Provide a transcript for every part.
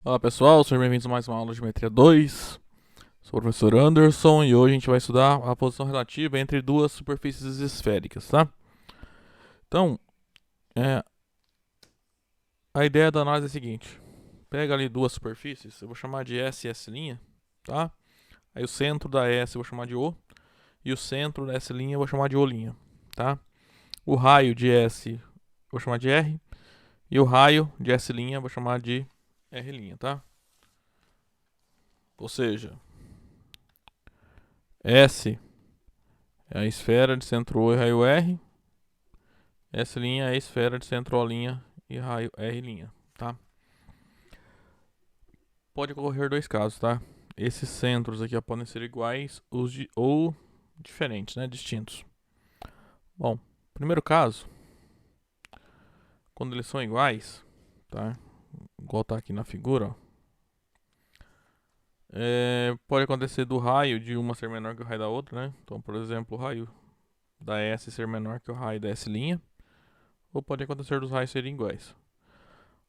Olá pessoal, sejam bem-vindos a mais uma aula de Geometria 2. Sou o professor Anderson e hoje a gente vai estudar a posição relativa entre duas superfícies esféricas, tá? Então, é, a ideia da análise é a seguinte: pega ali duas superfícies, eu vou chamar de S e S', tá? Aí o centro da S eu vou chamar de O e o centro da S' eu vou chamar de O', tá? O raio de S eu vou chamar de R e o raio de S' eu vou chamar de R', tá? Ou seja, S é a esfera de centro O e raio R. S' é a esfera de centro O' e raio R', tá? Pode ocorrer dois casos, tá? Esses centros aqui podem ser iguais ou diferentes, né? Distintos. Bom, primeiro caso, quando eles são iguais, tá? Igual tá aqui na figura, ó. Pode acontecer do raio de uma ser menor que o raio da outra, né? Então, por exemplo, o raio da S ser menor que o raio da S', ou pode acontecer dos raios serem iguais.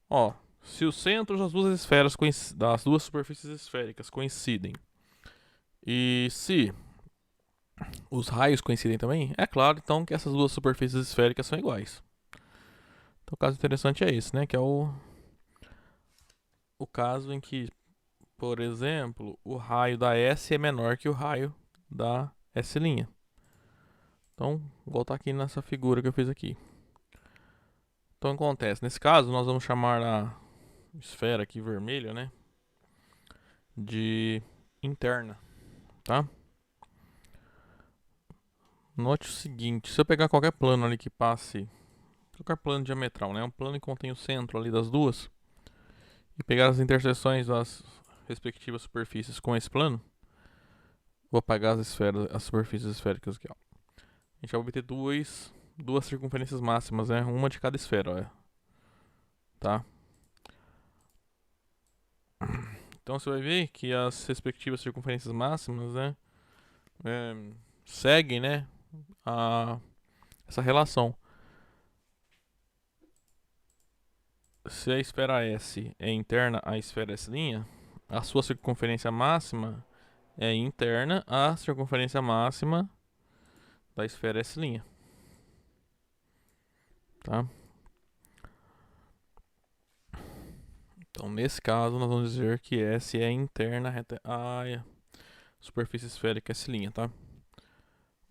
Ó, se os centros das duas esferas das duas superfícies esféricas coincidem e se os raios coincidem também, é claro então que essas duas superfícies esféricas são iguais. Então o caso interessante é esse, né? Que é o caso em que, por exemplo, o raio da S é menor que o raio da S'. Então, vou voltar aqui nessa figura que eu fiz aqui. Então acontece, nesse caso nós vamos chamar a esfera aqui vermelha, né? De interna, tá? Note o seguinte, se eu pegar qualquer plano ali que passe, qualquer plano diametral, né? Um plano que contém o centro ali das duas, e pegar as interseções das respectivas superfícies com esse plano, vou apagar as superfícies esféricas aqui, ó. A gente vai obter duas circunferências máximas, né? Uma de cada esfera, ó, tá? Então você vai ver que as respectivas circunferências máximas, né, é, seguem, né, essa relação. Se a esfera S é interna à esfera S', a sua circunferência máxima é interna à circunferência máxima da esfera S', tá? Então, nesse caso, nós vamos dizer que S é interna à superfície esférica S', tá?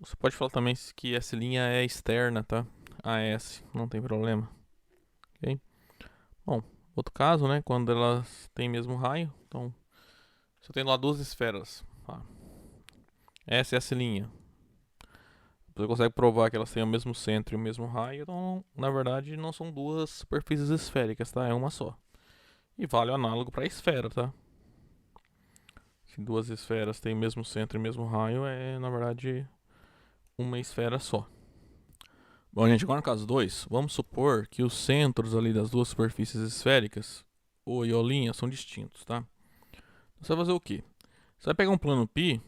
Você pode falar também que S' é externa, tá? A S, não tem problema, ok? Bom, outro caso, né? Quando elas têm mesmo raio. Então, se eu tenho lá duas esferas, tá? S e S', você consegue provar que elas têm o mesmo centro e o mesmo raio. Então, na verdade, não são duas superfícies esféricas, tá? É uma só. E vale o análogo para a esfera, tá? Se duas esferas têm o mesmo centro e o mesmo raio, é na verdade uma esfera só. Bom, gente, agora no caso 2, vamos supor que os centros ali das duas superfícies esféricas, O e O', são distintos, tá? Você vai fazer o quê? Você vai pegar um plano π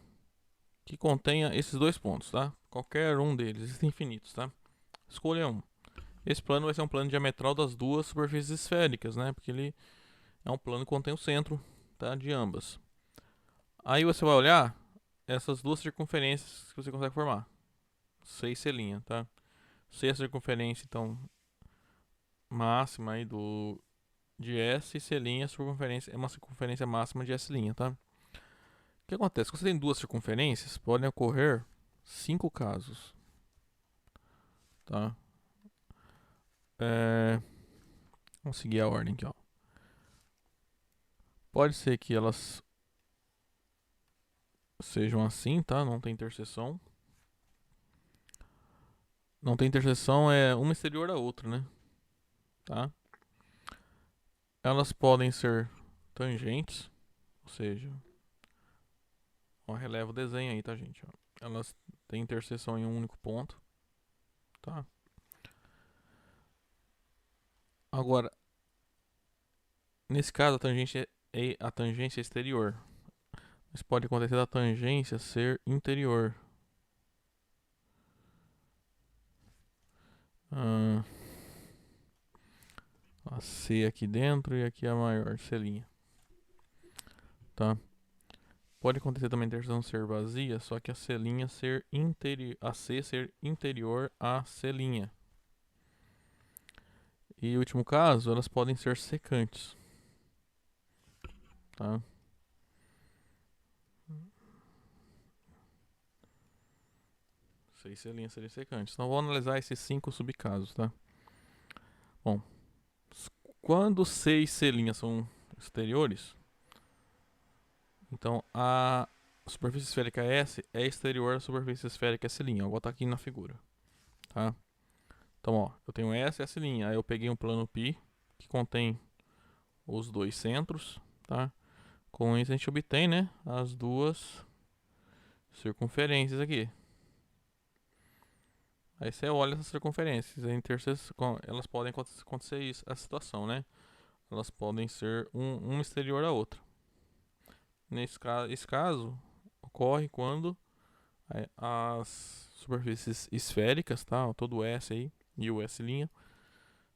que contenha esses dois pontos, tá? Qualquer um deles, existem infinitos, tá? Escolha um. Esse plano vai ser um plano diametral das duas superfícies esféricas, né? Porque ele é um plano que contém o centro, tá? De ambas. Aí você vai olhar essas duas circunferências que você consegue formar. C e C', tá? C é a circunferência, então, máxima aí de S e C' a circunferência é uma circunferência máxima de S', tá? O que acontece? Quando você tem duas circunferências, podem ocorrer 5 casos, tá? Vamos seguir a ordem aqui, ó. Pode ser que elas sejam assim, tá? Não tem interseção. Não tem interseção, é uma exterior da outra, né? Tá? Elas podem ser tangentes, ou seja, ó, releva o desenho aí, tá, gente? Ó. Elas têm interseção em um único ponto, tá? Agora, nesse caso, a tangência é exterior. Mas pode acontecer da tangência ser interior. A C aqui dentro e aqui a maior, C'. tá? Pode acontecer também a interseção ser vazia, só que a C' ser interior à C'. E último caso, elas podem ser secantes, tá? Seis C' seriam secantes. Então vou analisar esses 5 subcasos, tá? Bom, quando C e C' são exteriores, então a superfície esférica S é exterior à superfície esférica S'. Eu vou botar aqui na figura, tá? Então, ó, eu tenho S e S'. Aí eu peguei um plano π que contém os dois centros, tá? Com isso a gente obtém, né, as duas circunferências aqui. Aí você olha essas circunferências, elas podem acontecer isso, a situação, né? Elas podem ser uma exterior à outra. Esse caso ocorre quando as superfícies esféricas, tá? Todo o S aí e o S'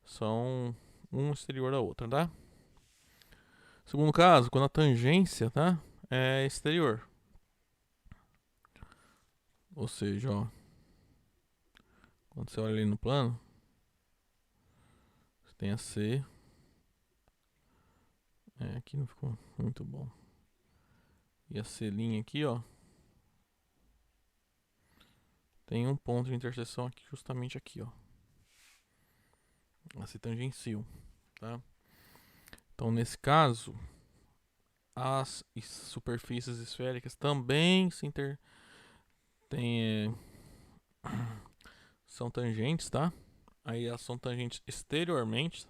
são uma exterior à outra, tá? Segundo caso, quando a tangência, tá, é exterior. Ou seja, ó, quando você olha ali no plano, você tem a C. Aqui não ficou muito bom. E a C' aqui, ó, tem um ponto de interseção aqui, justamente aqui, ó. Elas se tangenciam, tá? Então, nesse caso, as superfícies esféricas também tem, são tangentes, tá? Aí elas são tangentes exteriormente,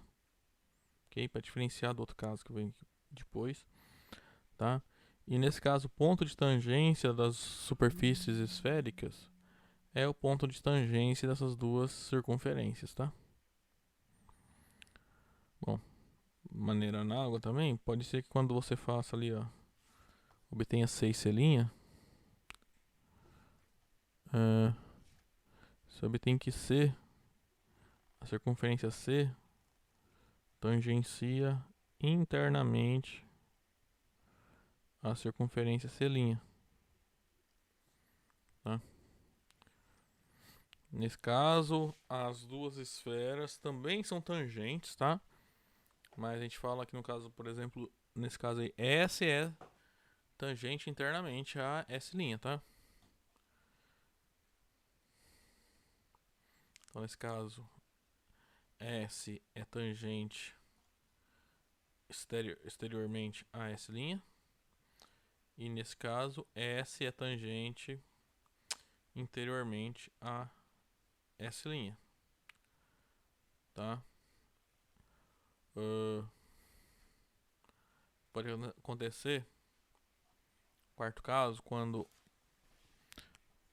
ok? Para diferenciar do outro caso que vem depois, tá? E nesse caso, o ponto de tangência das superfícies esféricas é o ponto de tangência dessas duas circunferências, tá? Bom, maneira análoga também, pode ser que quando você faça ali, ó, obtenha 6 C', você obtém que C, a circunferência C, tangencia internamente a circunferência C', tá? Nesse caso, as duas esferas também são tangentes, tá? Mas a gente fala que no caso, por exemplo, nesse caso aí, S é tangente internamente a S', tá? Então nesse caso, S é tangente exteriormente a S'. E nesse caso, S é tangente interiormente a S', tá? Pode acontecer, quarto caso, quando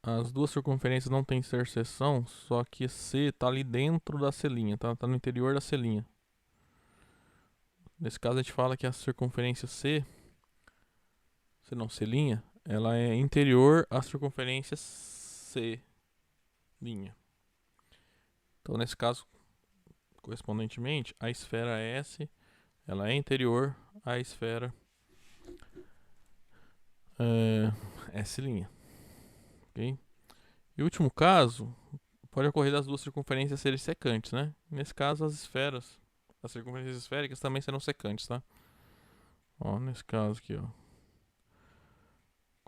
as duas circunferências não têm interseção, só que C tá ali dentro da C', tá? Tá no interior da C'. Nesse caso a gente fala que a circunferência C não, C', ela é interior à circunferência C'. Então nesse caso, correspondentemente, a esfera S, ela é interior à esfera S', ok? E o último caso, pode ocorrer das duas circunferências serem secantes, né? Nesse caso, as circunferências esféricas também serão secantes, tá? Ó, nesse caso aqui, ó.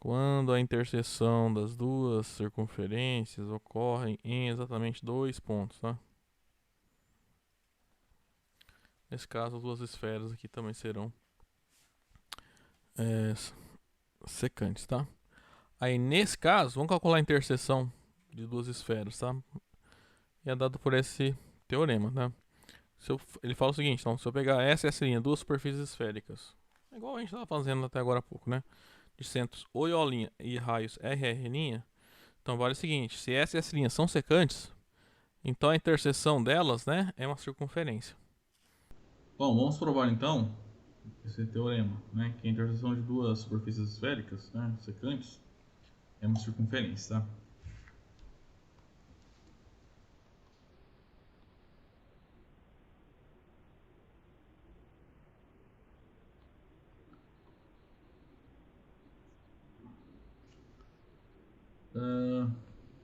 Quando a interseção das duas circunferências ocorre em exatamente dois pontos, tá? Nesse caso, as duas esferas aqui também serão secantes, tá? Aí, nesse caso, vamos calcular a interseção de duas esferas, tá? E é dado por esse teorema, tá? Ele fala o seguinte, então, se eu pegar essa e essa duas superfícies esféricas, é igual a gente estava fazendo até agora há pouco, né? De centros O e O' e raios RR', então vale o seguinte, se essa e essa são secantes, então a interseção delas, né, é uma circunferência. Bom, vamos provar então esse teorema, né, que a interseção de duas superfícies esféricas, né, secantes, é uma circunferência, tá?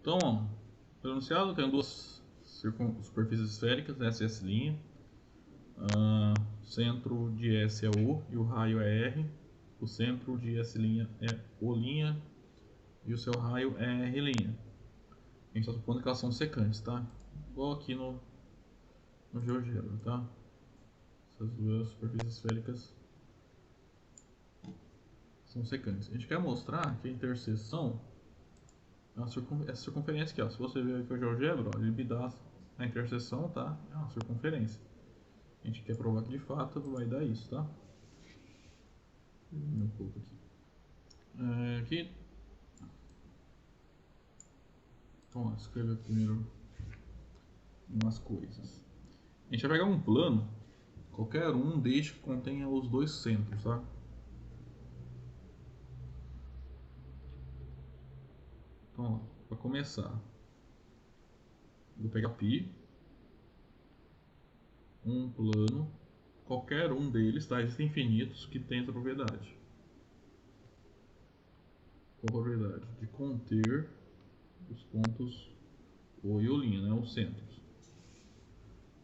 Então, ó, pelo enunciado, eu tenho duas superfícies esféricas, essa e essa linha. O centro de S é O e o raio é R. O centro de S' é O' e o seu raio é R'. A gente está supondo que elas são secantes, tá? Igual aqui no GeoGebra, tá? Essas duas superfícies esféricas são secantes. A gente quer mostrar que a interseção é essa circunferência aqui, ó. Se você ver aqui o GeoGebra, ó, ele me dá a interseção, tá? É uma circunferência. A gente quer provar que de fato vai dar isso, tá? Um pouco aqui. Aqui. Então, ó, escrever primeiro umas coisas. A gente vai pegar um plano, qualquer um, desde que contenha os dois centros, tá? Então, para começar, vou pegar π, um plano, qualquer um deles, tá? Existem infinitos que tem essa propriedade. Qual a propriedade? De conter os pontos O e O', né? Os centros.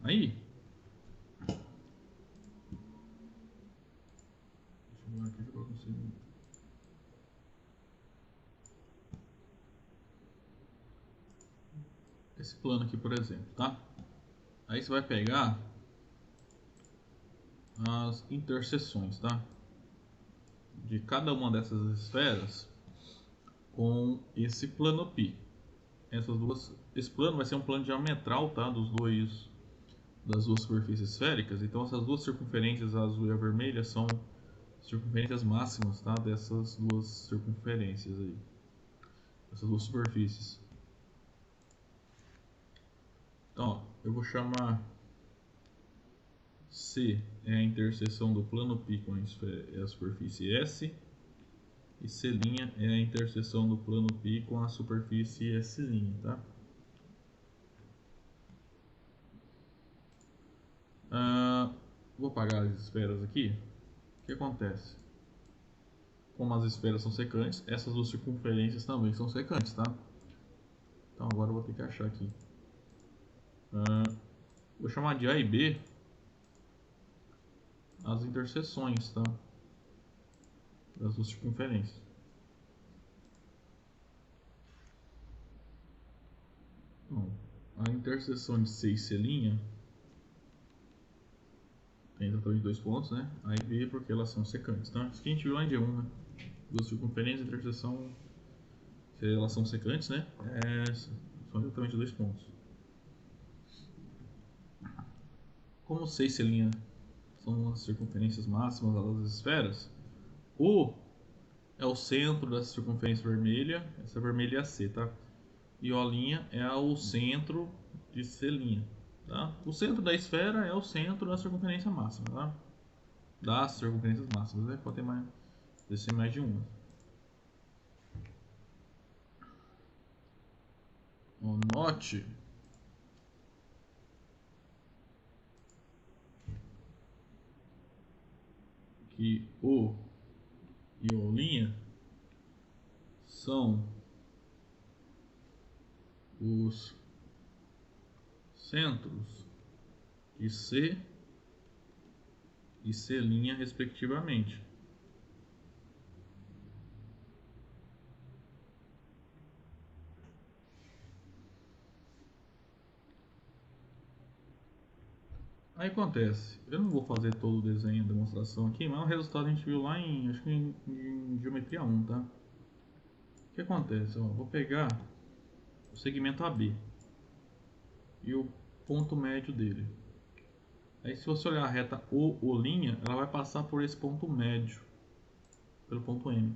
Aí, deixa eu ver aqui que eu consigo. Esse plano aqui, por exemplo, tá? Aí você vai pegar as interseções, tá? De cada uma dessas esferas com esse plano π. Esse plano vai ser um plano diametral, tá? Das duas superfícies esféricas. Então essas duas circunferências, a azul e a vermelha, são circunferências máximas, tá? Dessas duas circunferências aí, essas duas superfícies. Então, ó, eu vou chamar C é a interseção do plano π com a superfície S, e C' é a interseção do plano π com a superfície S', tá? Vou apagar as esferas aqui. O que acontece? Como as esferas são secantes, essas duas circunferências também são secantes, tá? Então agora eu vou ter que achar aqui. Vou chamar de A e B as interseções, tá? Das duas circunferências. Bom, a interseção de C e C' tem exatamente dois pontos, né? A e B porque elas são secantes, tá? Isso que a gente viu lá em G1, né? Duas circunferências, interseção, se elas são secantes, né? São exatamente dois pontos. Como C e C' são as circunferências máximas das esferas, O é o centro dessa circunferência vermelha, essa vermelha é a C, tá? E O' é o centro de C', tá? O centro da esfera é o centro da circunferência máxima, tá? Das circunferências máximas, né? Pode ter mais de uma. Note que O e O' são os centros de C e C' respectivamente. Aí acontece, eu não vou fazer todo o desenho, a demonstração aqui, mas o resultado a gente viu lá acho que em Geometria 1, tá? O que acontece? Ó, vou pegar o segmento AB e o ponto médio dele. Aí se você olhar a reta O', ela vai passar por esse ponto médio, pelo ponto M.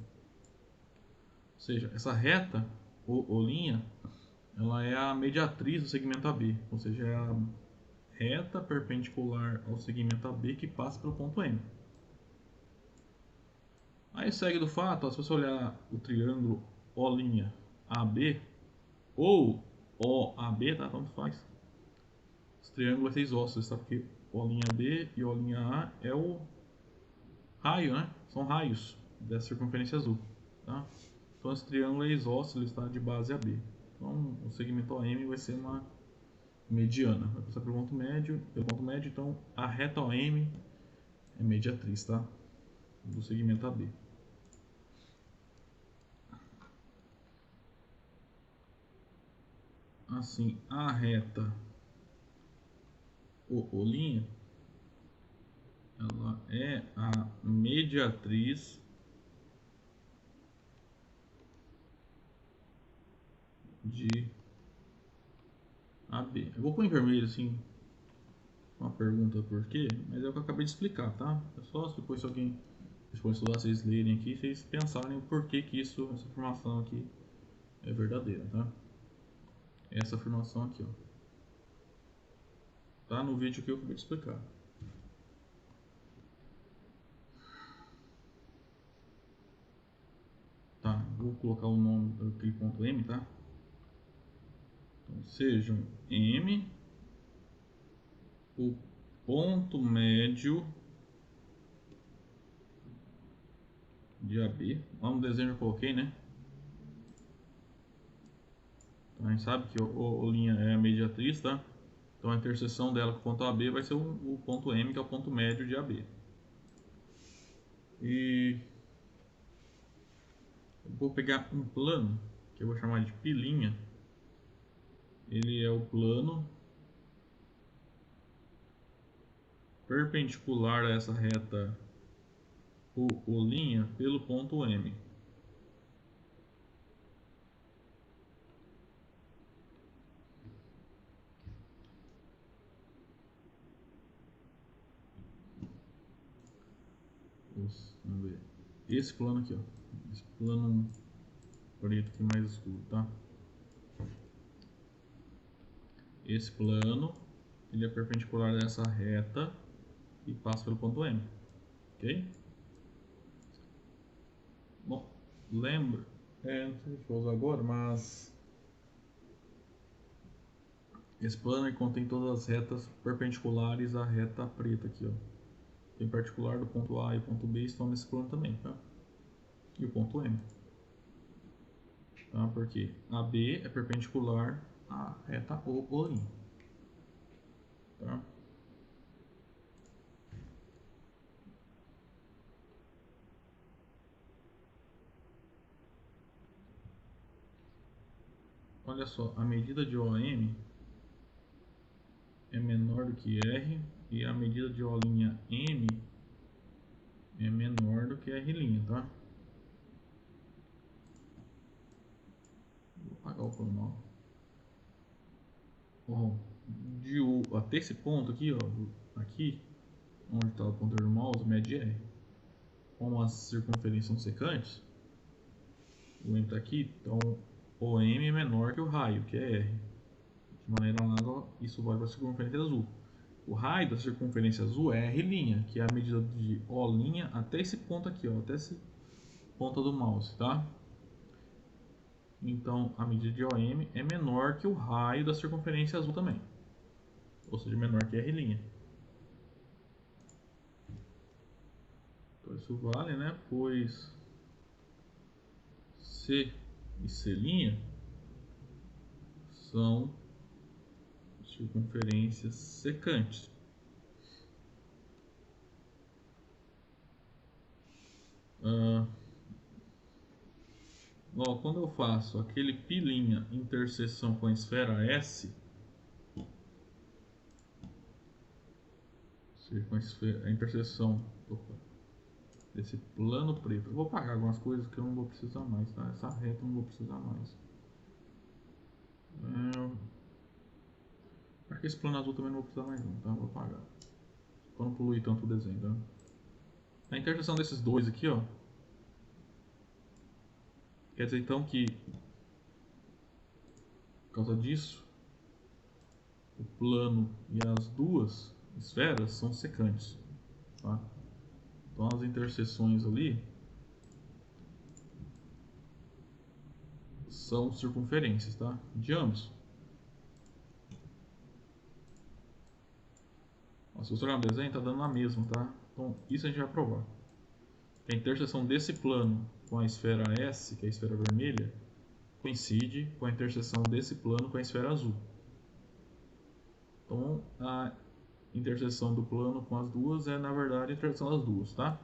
Ou seja, essa reta O', ela é a mediatriz do segmento AB, ou seja, é a reta perpendicular ao segmento AB que passa pelo ponto M. Aí segue do fato, ó, se você olhar o triângulo O'Ab ou OAB, tá? Tanto faz. Esse triângulo vai ser isósceles, tá? Porque O'B e O'A é o raio, né? São raios dessa circunferência azul, tá? Então esse triângulo é isósceles, tá? De base AB. Então o segmento OM vai ser uma mediana. Vai passar pelo ponto médio, então a reta OM é mediatriz, tá? Do segmento AB. Assim, a reta O'O', ela é a mediatriz de AB. Eu vou pôr em vermelho assim, uma pergunta por quê, mas é o que eu acabei de explicar, tá? É só depois se alguém for estudar, vocês lerem aqui, vocês pensarem por que que essa afirmação aqui é verdadeira, tá? Essa afirmação aqui, ó. Tá no vídeo que eu acabei de explicar. Tá, vou colocar o nome daquele ponto M, tá? Então, sejam M o ponto médio de AB. Lá no desenho eu coloquei, né? Então a gente sabe que o linha é a mediatriz, tá? Então a interseção dela com o ponto AB vai ser o ponto M, que é o ponto médio de AB. E eu vou pegar um plano, que eu vou chamar de pilinha. Ele é o plano perpendicular a essa reta O'O' pelo ponto M. Vamos ver. Esse plano aqui, ó. Esse plano preto aqui mais escuro, tá? Esse plano, ele é perpendicular a essa reta e passa pelo ponto M, ok? Bom, lembra, não sei se vou usar agora, mas esse plano contém todas as retas perpendiculares à reta preta aqui, ó. Em particular do ponto A e ponto B estão nesse plano também, tá? E o ponto M, tá? Porque AB é perpendicular à reta O'O', tá? Olha só, a medida de OM é menor do que R e a medida de O'M é menor do que R', tá? Vou apagar o plano, ó. De U até esse ponto aqui, ó, aqui, onde está o pointer do mouse, mede R. Como as circunferências são secantes, o M está aqui, então o M é menor que o raio, que é R. De maneira análoga, isso vale para a circunferência azul. O raio da circunferência azul é R', que é a medida de O' até esse ponto aqui, ó, até essa ponta do mouse, tá? Então a medida de OM é menor que o raio da circunferência azul também, ou seja, menor que R'. Então isso vale, né? Pois C e C' são circunferências secantes. Quando eu faço aquele pilinha interseção com a esfera S, com a interseção desse plano preto, eu vou apagar algumas coisas que eu não vou precisar mais, tá? Essa reta eu não vou precisar mais. Para que esse plano azul também não vou precisar mais não, tá? Vou apagar. Para não poluir tanto o desenho, tá? A interseção desses dois aqui, ó, quer dizer então que por causa disso o plano e as duas esferas são secantes, tá? Então as interseções ali são circunferências, tá? De ambos. Se você olhar no desenho, tá dando na mesma, tá? Então isso a gente vai provar. A interseção desse plano com a esfera S, que é a esfera vermelha, coincide com a interseção desse plano com a esfera azul. Então, a interseção do plano com as duas é, na verdade, a interseção das duas, tá?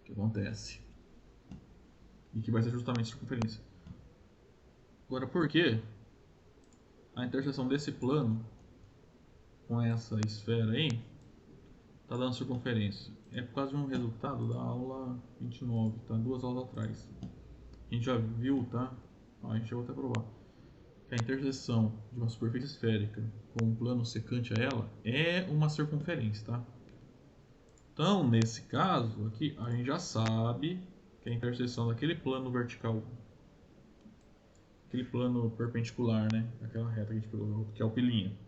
O que acontece? E que vai ser justamente a circunferência. Agora, por que a interseção desse plano com essa esfera aí está dando circunferência? É por causa de um resultado da aula 29, tá? 2 aulas atrás. A gente já viu, tá? A gente já vai até provar. Que a interseção de uma superfície esférica com um plano secante a ela é uma circunferência, tá? Então, nesse caso aqui, a gente já sabe que a interseção daquele plano vertical, aquele plano perpendicular, né? Aquela reta que a gente pegou, que é o pilinha,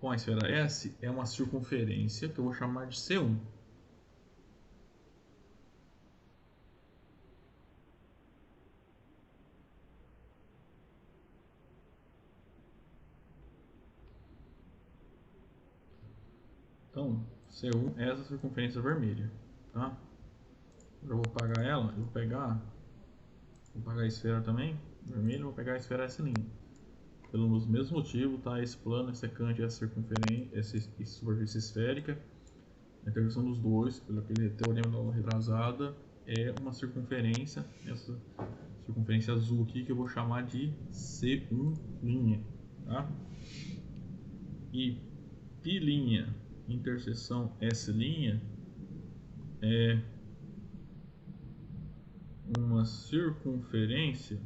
com a esfera S, é uma circunferência que eu vou chamar de C1. Então, C1 é essa circunferência vermelha, tá? Eu vou apagar ela, eu vou apagar a esfera também, vermelho, vou pegar a esfera S'. Pelos mesmos motivos, tá? Esse plano é secante a essa circunferência, essa superfície esférica. A interseção dos dois, pelo aquele teorema da aula retrasada, é uma circunferência, essa circunferência azul aqui, que eu vou chamar de C1', tá? E π', interseção S' é uma circunferência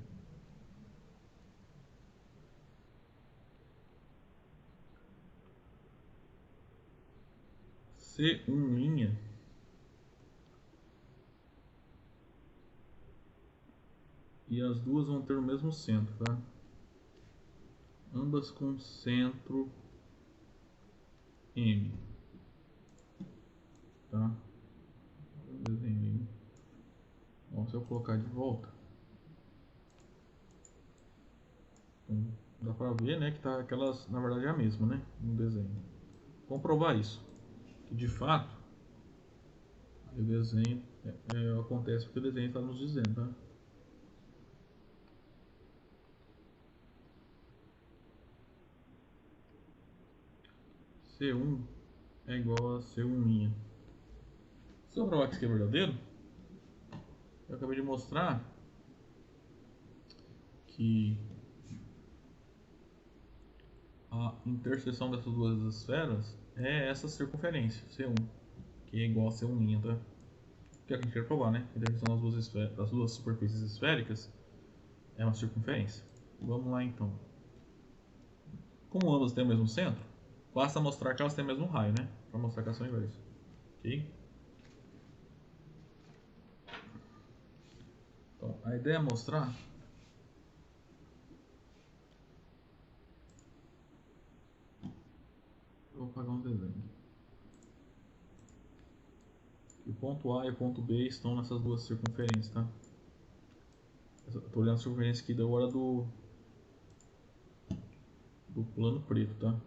C1', e as duas vão ter o mesmo centro, tá? Ambas com centro M, tá? Desenho. Bom, se eu colocar de volta, então, dá pra ver, né, que tá aquelas, na verdade é a mesma, né, no desenho. Vamos provar isso, que de fato o desenho acontece porque o desenho está nos dizendo, tá? C1 é igual a C1'. Se eu provar que isso aqui é verdadeiro, eu acabei de mostrar que a interseção dessas duas esferas é essa circunferência, C1, que é igual a C1', tá? Que é o que a gente quer provar, né? A interseção das duas superfícies esféricas é uma circunferência. Vamos lá então. Como ambas têm o mesmo centro, basta mostrar que elas têm o mesmo raio, né? Para mostrar que elas são iguais. Ok? Então, a ideia é mostrar eu vou apagar um desenho. O ponto A e o ponto B estão nessas duas circunferências, tá? Estou olhando a circunferência aqui da hora do plano preto, tá?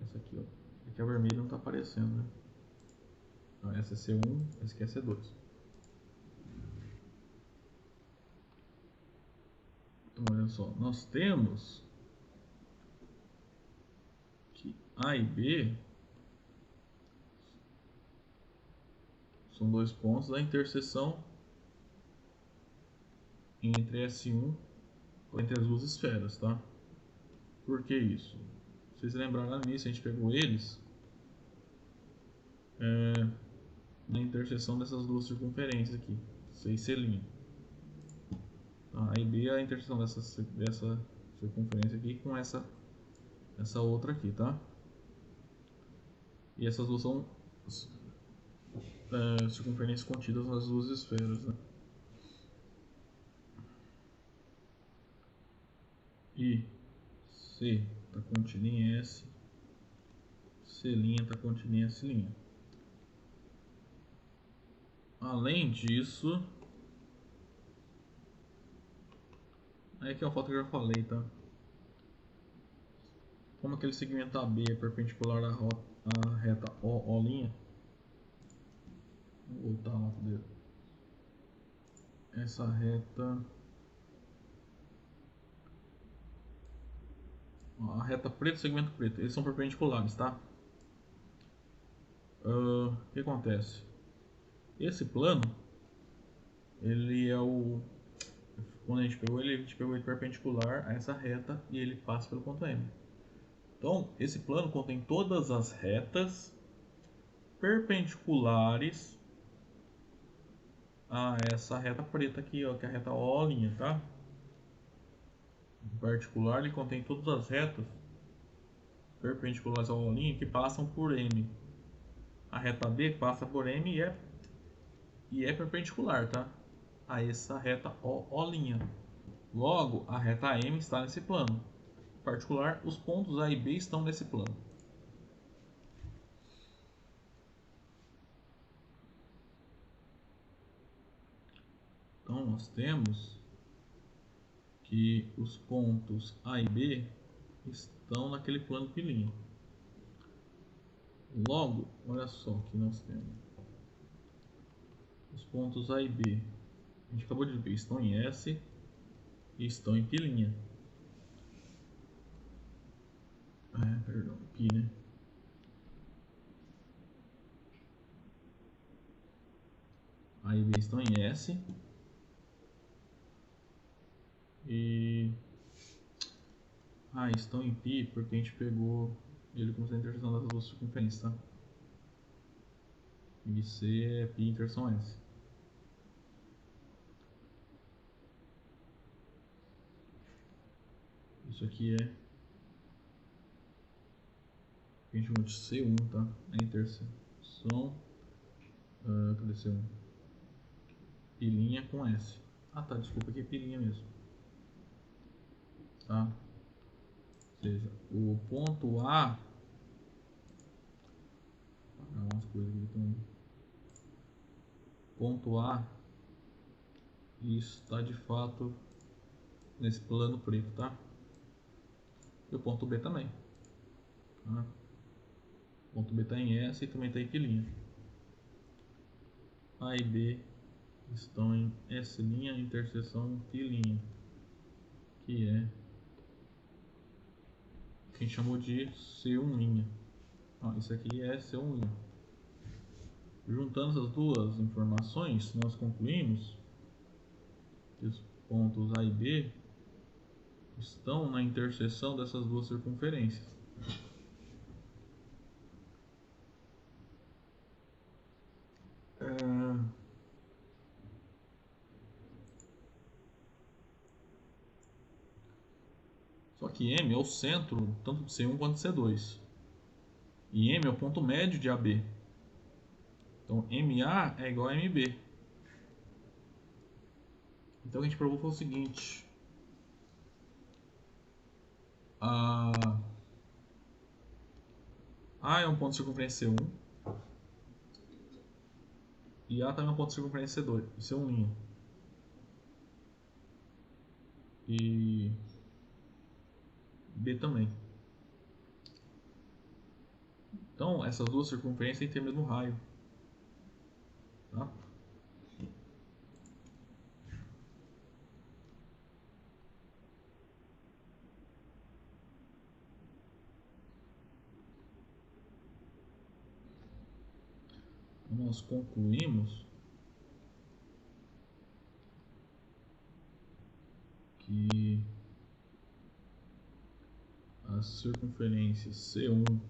Essa aqui, ó. Aqui a vermelha não está aparecendo, né? Então, essa é C1, essa aqui é C2. Então, olha só, nós temos que A e B são dois pontos da interseção entre S1, entre as duas esferas, tá? Por que isso? Se vocês lembrarem lá no início, a gente pegou eles na interseção dessas duas circunferências aqui, C e C'. Tá? A e B é a interseção dessa circunferência aqui com essa outra aqui, tá? E essas duas são circunferências contidas nas duas esferas, né? E C está contida em S, C' está contida em S'. Além disso, aí aqui é uma foto que eu já falei, tá? Como aquele segmento AB é perpendicular à reta OO', vou voltar a nota dele. essa reta, a reta preta e o segmento preto, eles são perpendiculares, tá? O que acontece? Esse plano, ele é o... Quando a gente pegou ele perpendicular a essa reta e ele passa pelo ponto M. Então, esse plano contém todas as retas perpendiculares a essa reta preta aqui, ó, que é a reta O', tá? Em particular, ele contém todas as retas perpendiculares ao O' que passam por M. A reta B passa por M e é perpendicular, tá? A essa reta O'. Logo, a reta M está nesse plano. Em particular, os pontos A e B estão nesse plano. Então, nós temos que os pontos A e B estão naquele plano pilinha. Logo, olha só que nós temos. Os pontos A e B, a gente acabou de ver, estão em S e estão em pilinha. Perdão, pi, né? A e B estão em S e estão em pi porque a gente pegou ele como sendo a interseção das duas circunferências, tá? E C é pi interseção S. Isso aqui é a gente chama de C1, tá? A interseção. Cadê C1? Pilinha com S. Ah tá, desculpa, aqui é pilinha mesmo. Tá? Ou seja, o ponto A. Vou apagar umas coisas aqui também. Ponto A está de fato nesse plano preto, tá? E o ponto B também. Tá? O ponto B está em S e também está em pilinha. A e B estão em S', interseção pilinha, que é o que a gente chamou de C1'. Isso aqui é C1'. Juntando essas duas informações, nós concluímos que os pontos A e B estão na interseção dessas duas circunferências. Só que M é o centro tanto de C1 quanto de C2. E M é o ponto médio de AB. Então MA é igual a MB. Então o que a gente provou foi o seguinte. A é um ponto de circunferência C1. E A também é um ponto de circunferência C2, C1'. E B também. Então essas duas circunferências têm que ter o mesmo raio. Tá? Nós concluímos que as circunferências C1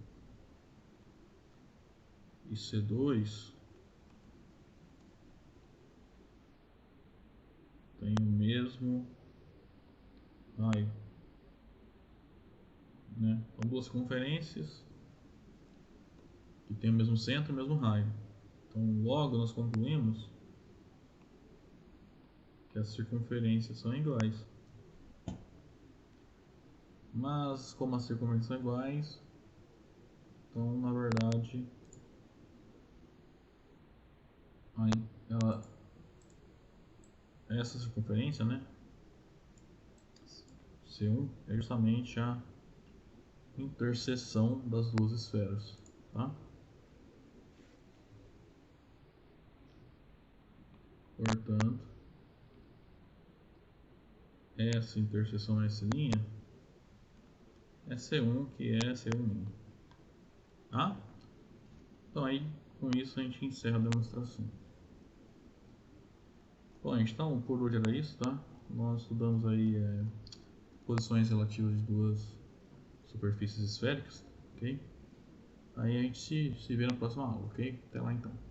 e C2 têm o mesmo raio, né? São duas circunferências que têm o mesmo centro e o mesmo raio. Então, logo nós concluímos que as circunferências são iguais. Mas, como as circunferências são iguais, então, na verdade, essa circunferência, né, C1, é justamente a interseção das duas esferas, tá? Portanto, essa interseção S', é C1 que é C1'. Tá? Então aí, com isso a gente encerra a demonstração. Bom, gente, então por hoje era isso, tá? Nós estudamos aí posições relativas de duas superfícies esféricas, ok? Aí a gente se vê na próxima aula, ok? Até lá então.